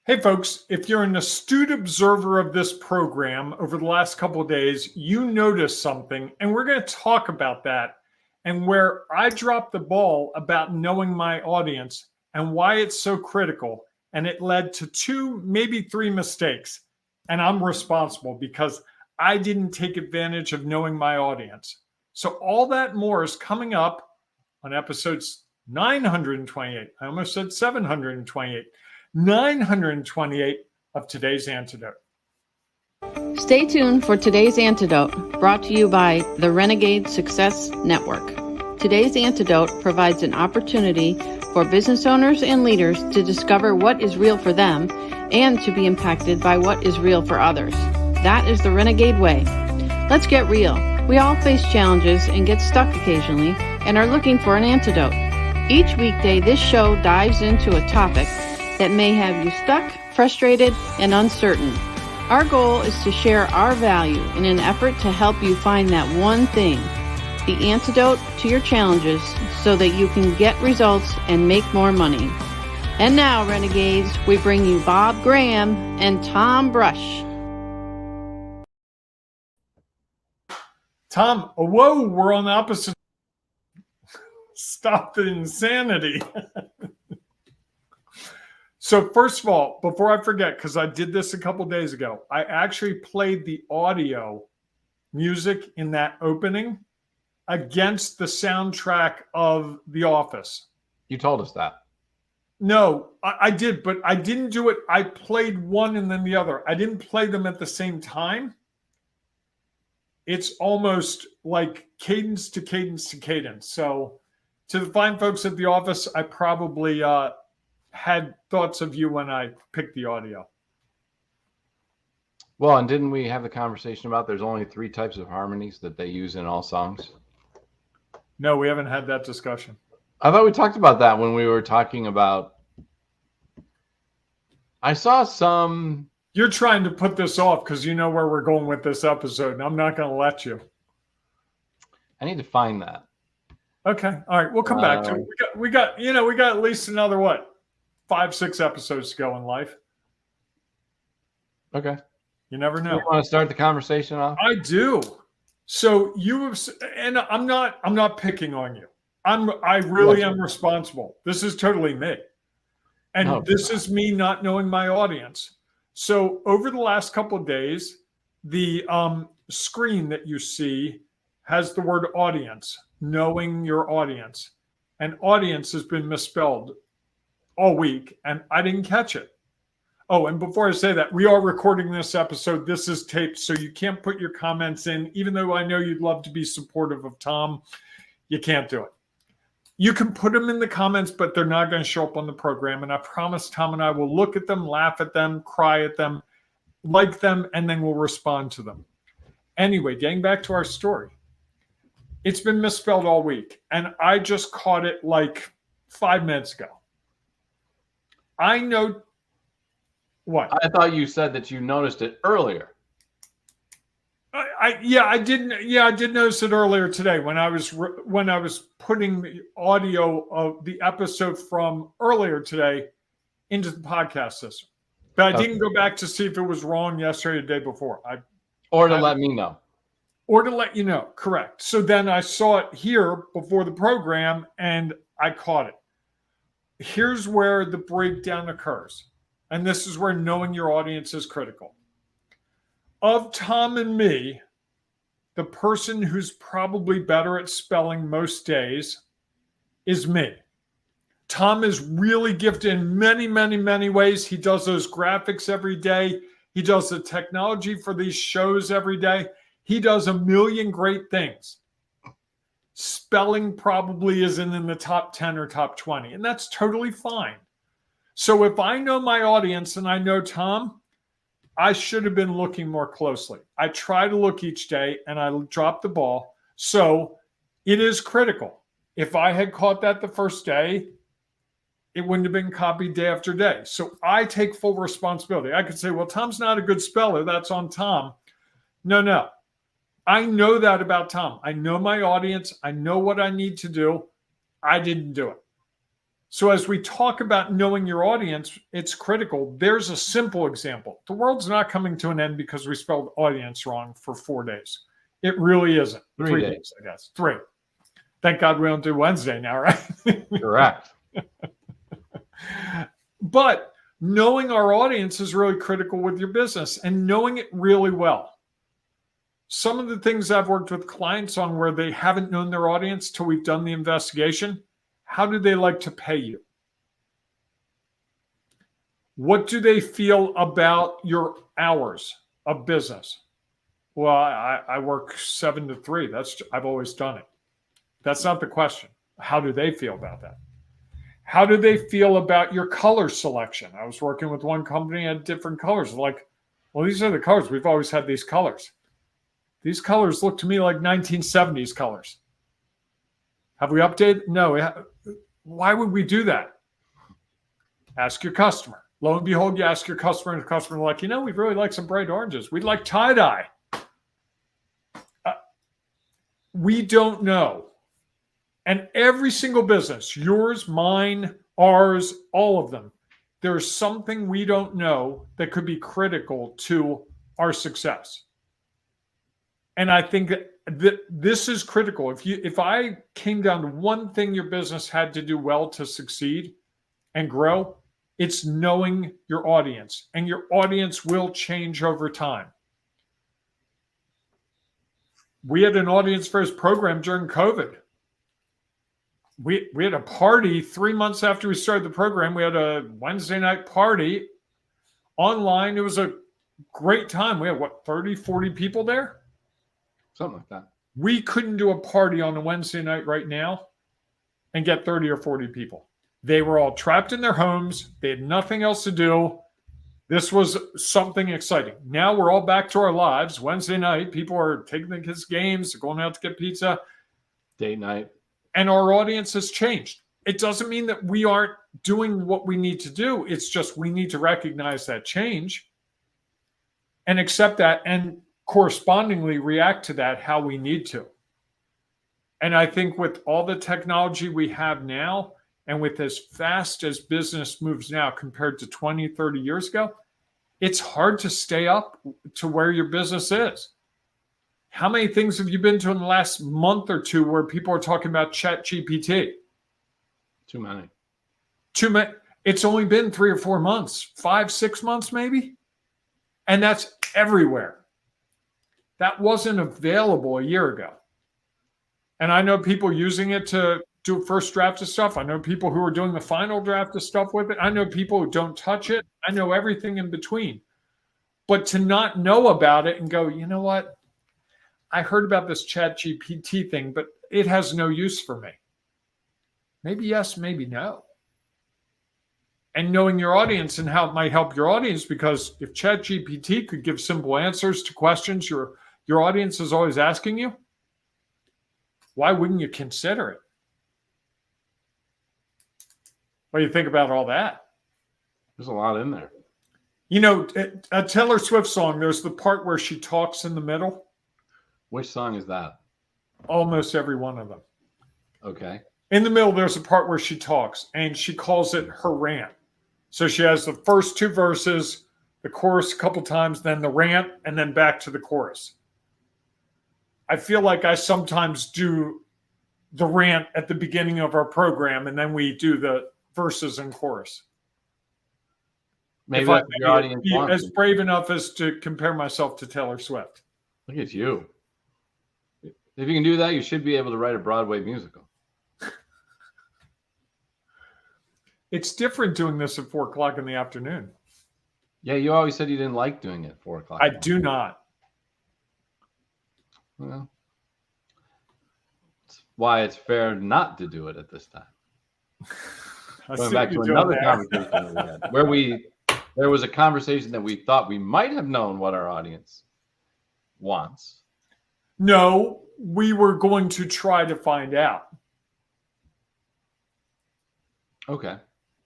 Hey, folks, if you're an astute observer of this program over the last couple of days, you noticed something, and we're going to talk about that and where I dropped the ball about knowing my audience and why it's so critical. And it led to 2, maybe 3 mistakes. And I'm responsible because I didn't take advantage of knowing my audience. So, all that more is coming up on episodes 928. I almost said 728. 928 of today's Antidote. Stay tuned for today's Antidote, brought to you by the Renegade Success Network. Today's Antidote provides an opportunity for business owners and leaders to discover what is real for them and to be impacted by what is real for others. That is the Renegade way. Let's get real. We all face challenges and get stuck occasionally and are looking for an antidote. Each weekday, this show dives into a topic that may have you stuck, frustrated, and uncertain. Our goal is to share our value in an effort to help you find that one thing, the antidote to your challenges, so that you can get results and make more money. And now, Renegades, we bring you Bob Graham and Tom Brush. Tom, whoa, we're on the opposite. Stop the insanity. So first of all, before I forget, because I did this a couple days ago, I actually played the audio music in that opening against the soundtrack of The Office. You told us that. No, I did, but I didn't do it. I played one and then the other. I didn't play them at the same time. It's almost like cadence to cadence to cadence. So to the fine folks at The Office, I probably had thoughts of you when I picked the audio. Well, and didn't we have the conversation about there's only 3 types of harmonies that they use in all songs? No, we haven't had that discussion. I thought we talked about that when we were talking about. I saw some. You're trying to put this off because you know where we're going with this episode, and I'm not going to let you. I need to find that. Okay. All right. We'll come back to it. We got at least another, 5-6 episodes to go in life. Okay. You never know. You want to start the conversation off? I do. So you have, and I'm not picking on you. I really am responsible. This is totally me. And this is me not knowing my audience. So over the last couple of days, the screen that you see has the word audience, knowing your audience. And audience has been misspelled all week, and I didn't catch it. Oh, and before I say that, we are recording this episode. This is taped, so you can't put your comments in. Even though I know you'd love to be supportive of Tom, you can't do it. You can put them in the comments, but they're not going to show up on the program. And I promise Tom and I will look at them, laugh at them, cry at them, like them, and then we'll respond to them. Anyway, getting back to our story. It's been misspelled all week, and I just caught it like 5 minutes ago. I know what? I thought you said that you noticed it earlier. I did notice it earlier today when I was putting the audio of the episode from earlier today into the podcast system. But I didn't go back to see if it was wrong yesterday or the day before. Let me know. Or to let you know, correct. So then I saw it here before the program and I caught it. Here's where the breakdown occurs. And this is where knowing your audience is critical. Of Tom and me, the person who's probably better at spelling most days is me. Tom is really gifted in many, many, many ways. He does those graphics every day. He does the technology for these shows every day. He does a million great things. Spelling probably isn't in the top 10 or top 20, and that's totally fine. So if I know my audience and I know Tom, I should have been looking more closely. I try to look each day and I drop the ball. So it is critical. If I had caught that the first day, it wouldn't have been copied day after day. So I take full responsibility. I could say, well, Tom's not a good speller. That's on Tom. No. I know that about Tom. I know my audience. I know what I need to do. I didn't do it. So as we talk about knowing your audience, it's critical. There's a simple example. The world's not coming to an end because we spelled audience wrong for 4 days. It really isn't. 3 days, I guess. 3. Thank God we don't do Wednesday now, right? Correct. But knowing our audience is really critical with your business and knowing it really well. Some of the things I've worked with clients on where they haven't known their audience till we've done the investigation. How do they like to pay you? What do they feel about your hours of business? Well, I work 7 to 3. I've always done it. That's not the question. How do they feel about that? How do they feel about your color selection? I was working with one company had different colors. Like, well, these are the colors. We've always had these colors. These colors look to me like 1970s colors. Have we updated? No. Why would we do that? Ask your customer. Lo and behold, you ask your customer, and the customer is like, we'd really like some bright oranges. We'd like tie-dye. We don't know. And every single business, yours, mine, ours, all of them, there's something we don't know that could be critical to our success. And I think that this is critical. If I came down to one thing your business had to do well to succeed and grow, it's knowing your audience. And your audience will change over time. We had an audience first program during COVID. We had a party 3 months after we started the program. We had a Wednesday night party online. It was a great time. We had 30, 40 people there? Something like that. We couldn't do a party on a Wednesday night right now and get 30 or 40 people. They were all trapped in their homes. They had nothing else to do. This was something exciting. Now we're all back to our lives. Wednesday night, people are taking the kids' games, they're going out to get pizza. Date night. And our audience has changed. It doesn't mean that we aren't doing what we need to do. It's just we need to recognize that change and accept that and correspondingly react to that how we need to. And I think with all the technology we have now and with as fast as business moves now compared to 20, 30 years ago, it's hard to stay up to where your business is. How many things have you been to in the last month or two where people are talking about ChatGPT? Too many. Too many. It's only been 3 or 4 months, 5, 6 months maybe. And that's everywhere. That wasn't available a year ago. And I know people using it to do first draft of stuff. I know people who are doing the final draft of stuff with it. I know people who don't touch it. I know everything in between. But to not know about it and go, you know what? I heard about this ChatGPT thing, but it has no use for me. Maybe yes, maybe no. And knowing your audience and how it might help your audience, because if ChatGPT could give simple answers to questions your audience is always asking you, why wouldn't you consider it? What do you think about all that? There's a lot in there. A Taylor Swift song, there's the part where she talks in the middle. Which song is that? Almost every one of them. Okay. In the middle, there's a part where she talks, and she calls it her rant. So she has the first 2 verses, the chorus a couple times, then the rant, and then back to the chorus. I feel like I sometimes do the rant at the beginning of our program, and then we do the verses and chorus. Maybe that's what your audience wants. As brave enough as to compare myself to Taylor Swift. Look at you. If you can do that, you should be able to write a Broadway musical. It's different doing this at 4 o'clock in the afternoon. Yeah, you always said you didn't like doing it at 4 o'clock. I do not. Well, that's why it's fair not to do it at this time. Going back to another conversation that we had, where there was a conversation that we thought we might have known what our audience wants. No, we were going to try to find out. Okay.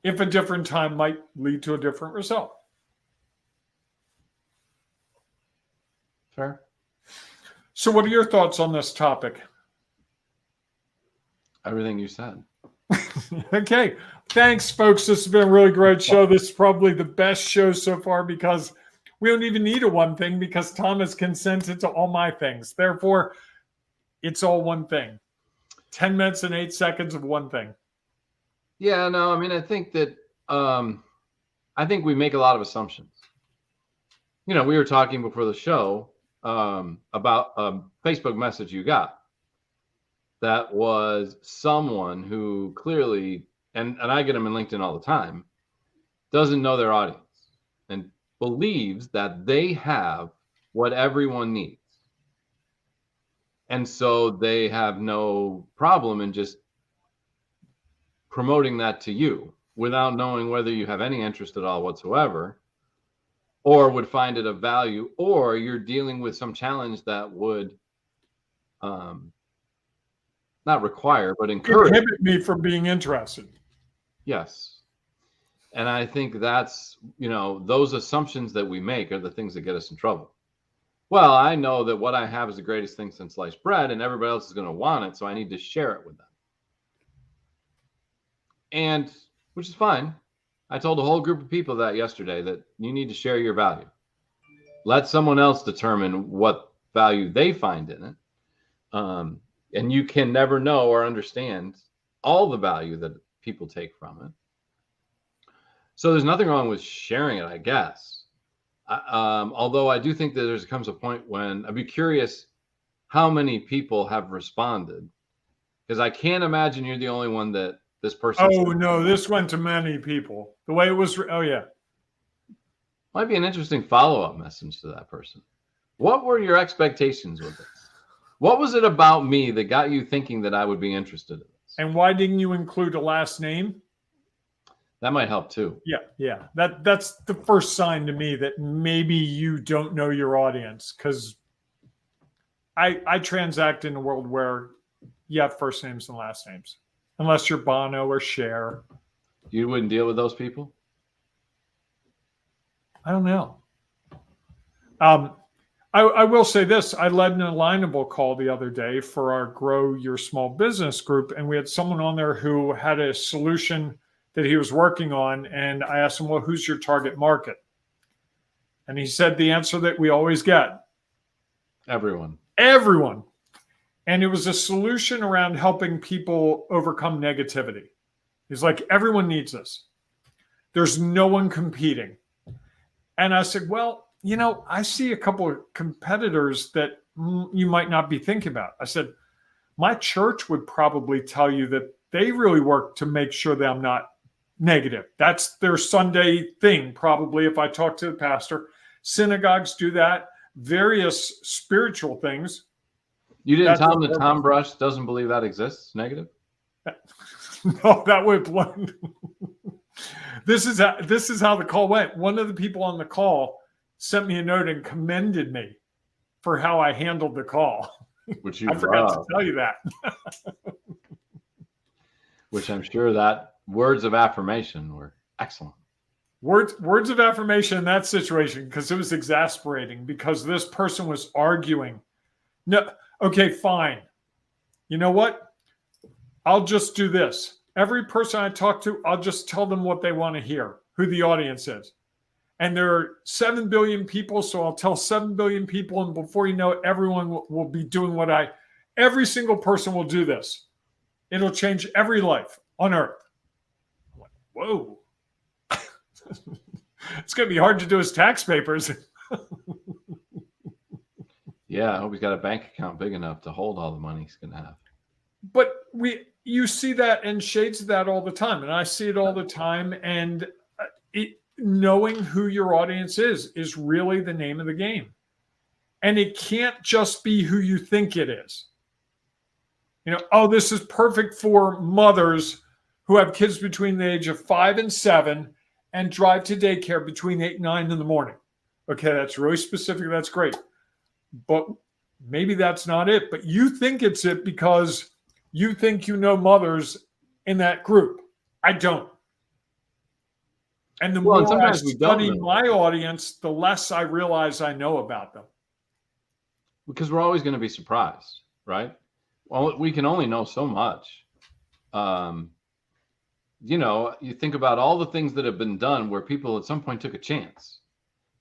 If a different time might lead to a different result. Fair. So what are your thoughts on this topic? Everything you said. Okay. Thanks, folks. This has been a really great show. This is probably the best show so far because we don't even need a one thing because Tom has consented to all my things. Therefore, it's all one thing. 10 minutes and 8 seconds of one thing. Yeah, no, I mean, I think that I think we make a lot of assumptions. We were talking before the show about a Facebook message you got that was someone who clearly, and I get them in LinkedIn all the time, doesn't know their audience and believes that they have what everyone needs. And so they have no problem in just promoting that to you without knowing whether you have any interest at all whatsoever, or would find it of value, or you're dealing with some challenge that would not require, but encourage Prohibit me from being interested. Yes. And I think that's, those assumptions that we make are the things that get us in trouble. Well, I know that what I have is the greatest thing since sliced bread and everybody else is going to want it, so I need to share it with them. And which is fine. I told a whole group of people that yesterday, that you need to share your value. Let someone else determine what value they find in it. And you can never know or understand all the value that people take from it. So there's nothing wrong with sharing it, I guess. Although I do think that there comes a point when I'd be curious how many people have responded, because I can't imagine you're the only one that this person. Oh no, this went to many people. The way it was. Oh yeah. Might be an interesting follow-up message to that person. What were your expectations with this? What was it about me that got you thinking that I would be interested in this? And why didn't you include a last name? That might help too. Yeah. That's the first sign to me that maybe you don't know your audience, because I transact in a world where you have first names and last names, unless you're Bono or Cher. You wouldn't deal with those people? I don't know. I will say this. I led an alignable call the other day for our Grow Your Small Business group, and we had someone on there who had a solution that he was working on, and I asked him, well, who's your target market? And he said the answer that we always get. Everyone. And it was a solution around helping people overcome negativity. He's like, everyone needs this. There's no one competing. And I said, well, I see a couple of competitors that you might not be thinking about. I said, my church would probably tell you that they really work to make sure that I'm not negative. That's their Sunday thing, probably, if I talk to the pastor. Synagogues do that. Various spiritual things. You didn't tell him that Tom Brush doesn't believe that exists, negative? No, that would blow. This is how the call went. One of the people on the call sent me a note and commended me for how I handled the call. Which you I forgot to tell you that. Which I'm sure that words of affirmation were excellent. Words of affirmation in that situation, because it was exasperating, because this person was arguing. No, okay, fine. You know what? I'll just do this. Every person I talk to, I'll just tell them what they want to hear, who the audience is. And there are 7 billion people, so I'll tell 7 billion people, and before you know it, everyone will be doing every single person will do this. It'll change every life on earth. I'm like, whoa. It's going to be hard to do his tax papers. Yeah, I hope he's got a bank account big enough to hold all the money he's going to have. But you see that and shades of that all the time, and I see it all the time, and knowing who your audience is really the name of the game. And it can't just be who you think it is. This is perfect for mothers who have kids between the age of 5 and 7 and drive to daycare between 8 and 9 in the morning. Okay, that's really specific. That's great. But maybe that's not it. But you think it's it because you think you know mothers in that group. I don't. And the more I study my audience, the less I realize I know about them. Because we're always going to be surprised, right? Well, we can only know so much. you think about all the things that have been done where people at some point took a chance.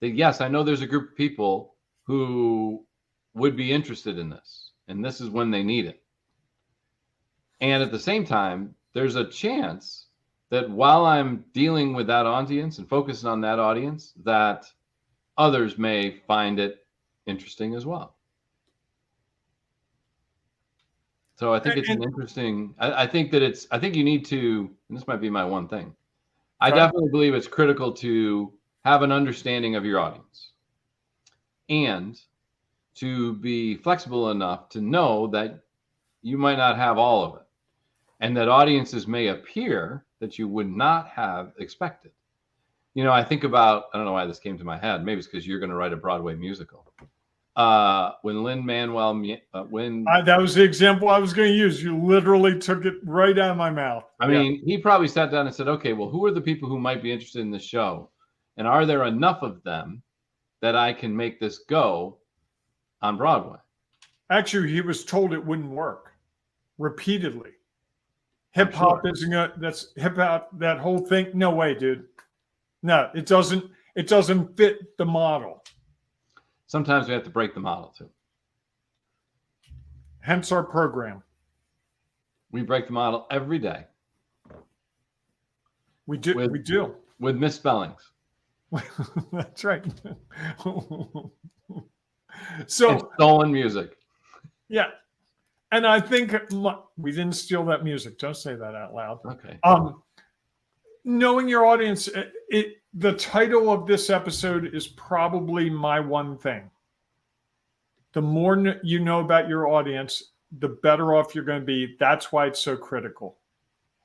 That, yes, I know there's a group of people who would be interested in this, and this is when they need it. And at the same time, there's a chance that while I'm dealing with that audience and focusing on that audience, that others may find it interesting as well. So I think it's an interesting, I think you need to, and this might be my one thing. I definitely believe it's critical to have an understanding of your audience and to be flexible enough to know that you might not have all of it and that audiences may appear that you would not have expected. I think about, I don't know why this came to my head. Maybe it's because you're going to write a Broadway musical. When Lin-Manuel, that was the example I was going to use. You literally took it right out of my mouth. I mean, he probably sat down and said, okay, well, who are the people who might be interested in this show? And are there enough of them that I can make this go on Broadway? Actually, he was told it wouldn't work repeatedly. Hip hop isn't that's hip hop, that whole thing. No way, dude. No, it doesn't fit the model. Sometimes we have to break the model too. Hence our program. We break the model every day. We do. With misspellings. That's right. So and stolen music. Yeah. And I think we didn't steal that music. Don't say that out loud. Okay. Knowing your audience, the title of this episode is probably my one thing. The more you know about your audience, the better off you're going to be. That's why it's so critical.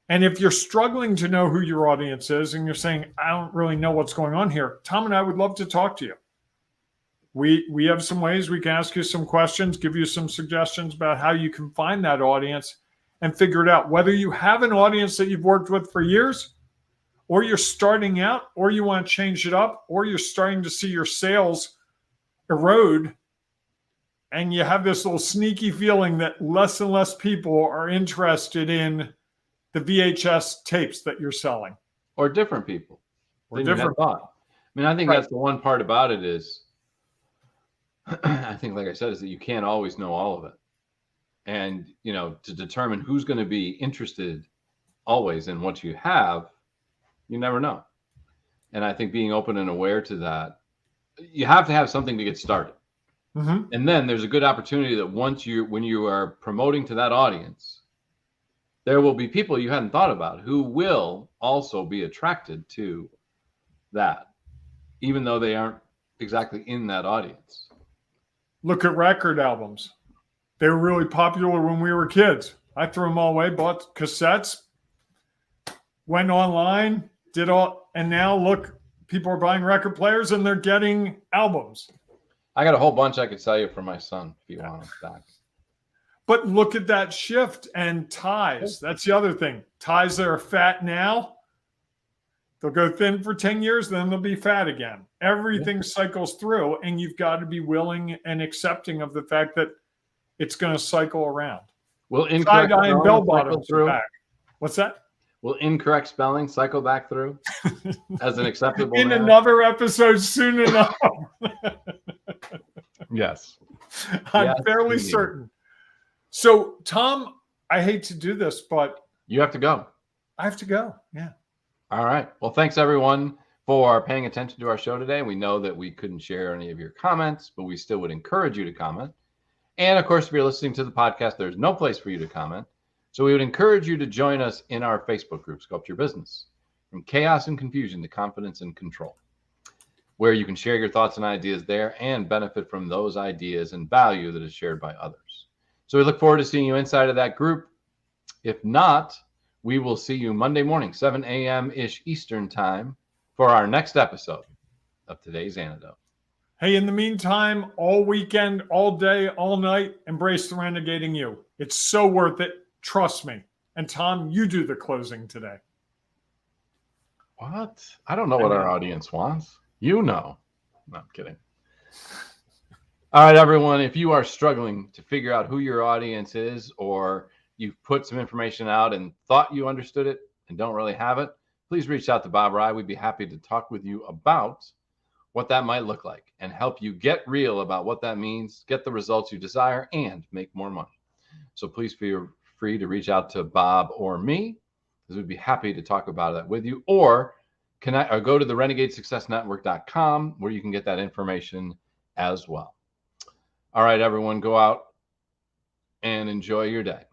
And if you're struggling to know who your audience is and you're saying, I don't really know what's going on here, Tom and I would love to talk to you. We have some ways we can ask you some questions, give you some suggestions about how you can find that audience and figure it out. Whether you have an audience that you've worked with for years, or you're starting out, or you want to change it up, or you're starting to see your sales erode, and you have this little sneaky feeling that less and less people are interested in the VHS tapes that you're selling. Or different people. Or different. I mean, I think that's the one part about it is, I think, like I said, is that you can't always know all of it. And, to determine who's going to be interested always in what you have, you never know. And I think being open and aware to that, you have to have something to get started. Mm-hmm. And then there's a good opportunity that when you are promoting to that audience, there will be people you hadn't thought about who will also be attracted to that, even though they aren't exactly in that audience. Look at record albums. They were really popular when we were kids. I threw them all away, bought cassettes, went online, and now look, people are buying record players and they're getting albums. I got a whole bunch I could sell you for my son if you want them back. But look at that shift and ties. That's the other thing. Ties that are fat now, they'll go thin for 10 years, then they'll be fat again. Everything cycles through, and you've got to be willing and accepting of the fact that it's going to cycle around. Will incorrect tie-dye and bell bottoms are back. What's that? Will incorrect spelling cycle back through as an acceptable in another episode soon enough? Yes. I'm fairly certain. So, Tom, I hate to do this, but you have to go. I have to go. Yeah. All right. Well, thanks everyone for paying attention to our show today. We know that we couldn't share any of your comments, but we still would encourage you to comment. And of course, if you're listening to the podcast, there's no place for you to comment. So we would encourage you to join us in our Facebook group, Sculpt Your Business, from chaos and confusion to confidence and control, where you can share your thoughts and ideas there and benefit from those ideas and value that is shared by others. So we look forward to seeing you inside of that group. If not, we will see you Monday morning, 7 a.m.-ish Eastern time for our next episode of Today's Antidote. Hey, in the meantime, all weekend, all day, all night, embrace the renegading you. It's so worth it. Trust me. And Tom, you do the closing today. What? I don't know what our audience wants. You know. No, I'm kidding. All right, everyone. If you are struggling to figure out who your audience is, or you've put some information out and thought you understood it and don't really have it, please reach out to Bob or I. We'd be happy to talk with you about what that might look like and help you get real about what that means, get the results you desire, and make more money. So please feel free to reach out to Bob or me, because we'd be happy to talk about that with you, or go to the renegadesuccessnetwork.com where you can get that information as well. All right, everyone, go out and enjoy your day.